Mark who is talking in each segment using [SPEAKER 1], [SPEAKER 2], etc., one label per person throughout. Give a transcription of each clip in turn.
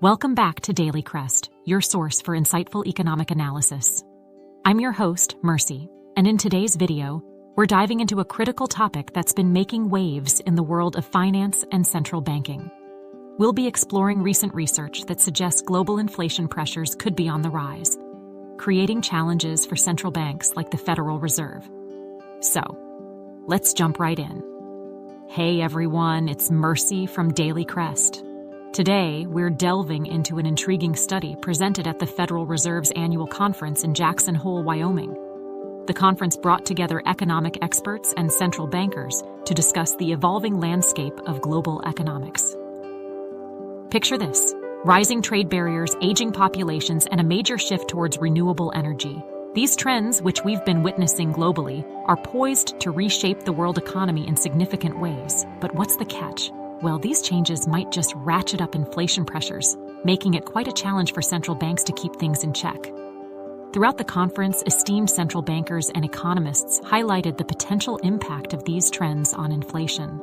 [SPEAKER 1] Welcome back to DailyCrest, your source for insightful economic analysis. I'm your host, Mercy, and in today's video, we're diving into a critical topic that's been making waves in the world of finance and central banking. We'll be exploring recent research that suggests global inflation pressures could be on the rise, creating challenges for central banks like the Federal Reserve. So, let's jump right in. Hey everyone, it's Mercy from DailyCrest. Today, we're delving into an intriguing study presented at the Federal Reserve's annual conference in Jackson Hole, Wyoming. The conference brought together economic experts and central bankers to discuss the evolving landscape of global economics. Picture this: rising trade barriers, aging populations, and a major shift towards renewable energy. These trends, which we've been witnessing globally, are poised to reshape the world economy in significant ways. But what's the catch? Well, these changes might just ratchet up inflation pressures, making it quite a challenge for central banks to keep things in check. Throughout the conference, esteemed central bankers and economists highlighted the potential impact of these trends on inflation.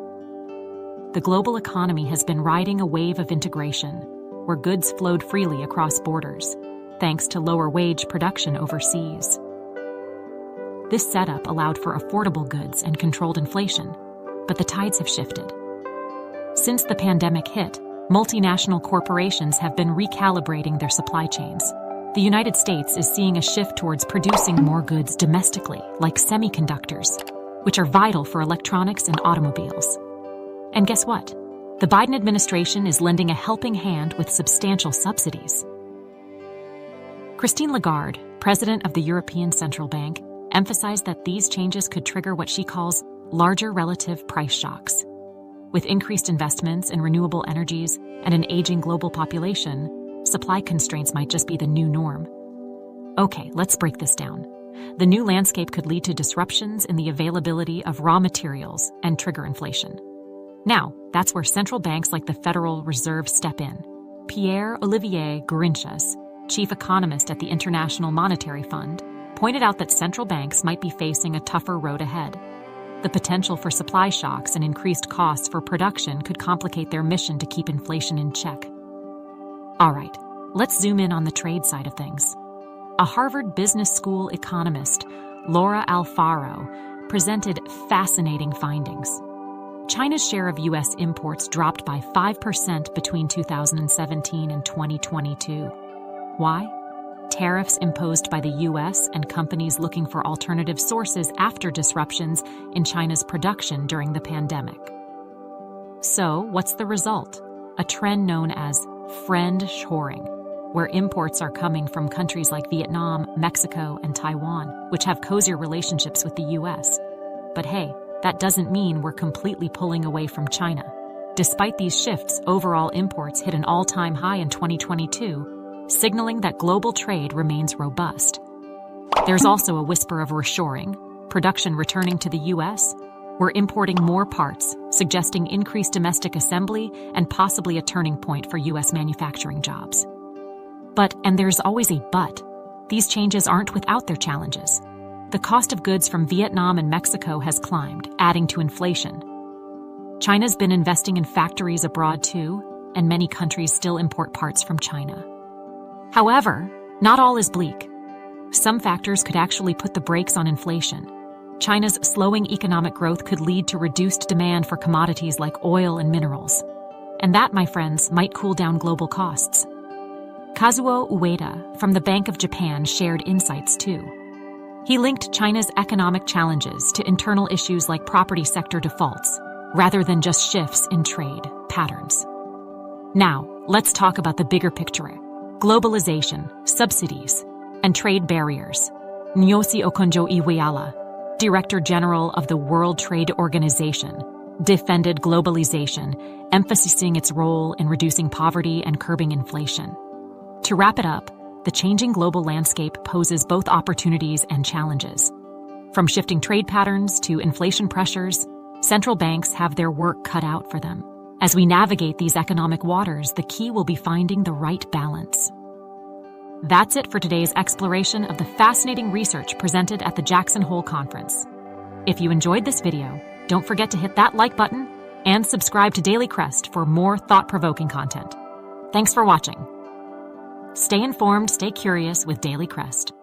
[SPEAKER 1] The global economy has been riding a wave of integration, where goods flowed freely across borders, thanks to lower wage production overseas. This setup allowed for affordable goods and controlled inflation, but the tides have shifted. Since the pandemic hit, multinational corporations have been recalibrating their supply chains. The United States is seeing a shift towards producing more goods domestically, like semiconductors, which are vital for electronics and automobiles. And guess what? The Biden administration is lending a helping hand with substantial subsidies. Christine Lagarde, president of the European Central Bank, emphasized that these changes could trigger what she calls larger relative price shocks. With increased investments in renewable energies and an aging global population, supply constraints might just be the new norm. Okay, let's break this down. The new landscape could lead to disruptions in the availability of raw materials and trigger inflation. Now, that's where central banks like the Federal Reserve step in. Pierre-Olivier Gourinchas, chief economist at the International Monetary Fund, pointed out that central banks might be facing a tougher road ahead. The potential for supply shocks and increased costs for production could complicate their mission to keep inflation in check. All right, let's zoom in on the trade side of things. A Harvard Business School economist, Laura Alfaro, presented fascinating findings. China's share of U.S. imports dropped by 5% between 2017 and 2022. Why? Tariffs imposed by the U.S. and companies looking for alternative sources after disruptions in China's production during the pandemic. So, what's the result? A trend known as friend-shoring, where imports are coming from countries like Vietnam, Mexico, and Taiwan, which have cozier relationships with the U.S. But hey, that doesn't mean we're completely pulling away from China. Despite these shifts, overall imports hit an all-time high in 2022, signaling that global trade remains robust. There's also a whisper of reshoring, production returning to the U.S. We're importing more parts, suggesting increased domestic assembly and possibly a turning point for U.S. manufacturing jobs. And there's always a but, these changes aren't without their challenges. The cost of goods from Vietnam and Mexico has climbed, adding to inflation. China's been investing in factories abroad too, and many countries still import parts from China. However, not all is bleak. Some factors could actually put the brakes on inflation. China's slowing economic growth could lead to reduced demand for commodities like oil and minerals. And that, my friends, might cool down global costs. Kazuo Ueda from the Bank of Japan shared insights too. He linked China's economic challenges to internal issues like property sector defaults, rather than just shifts in trade patterns. Now, let's talk about the bigger picture: globalization, subsidies, and trade barriers. Nyosi Okonjo-Iweala, Director General of the World Trade Organization, defended globalization, emphasizing its role in reducing poverty and curbing inflation. To wrap it up, the changing global landscape poses both opportunities and challenges. From shifting trade patterns to inflation pressures, central banks have their work cut out for them. As we navigate these economic waters, the key will be finding the right balance. That's it for today's exploration of the fascinating research presented at the Jackson Hole Conference. If you enjoyed this video, don't forget to hit that like button and subscribe to DailyCrest for more thought-provoking content. Thanks for watching. Stay informed, stay curious with DailyCrest.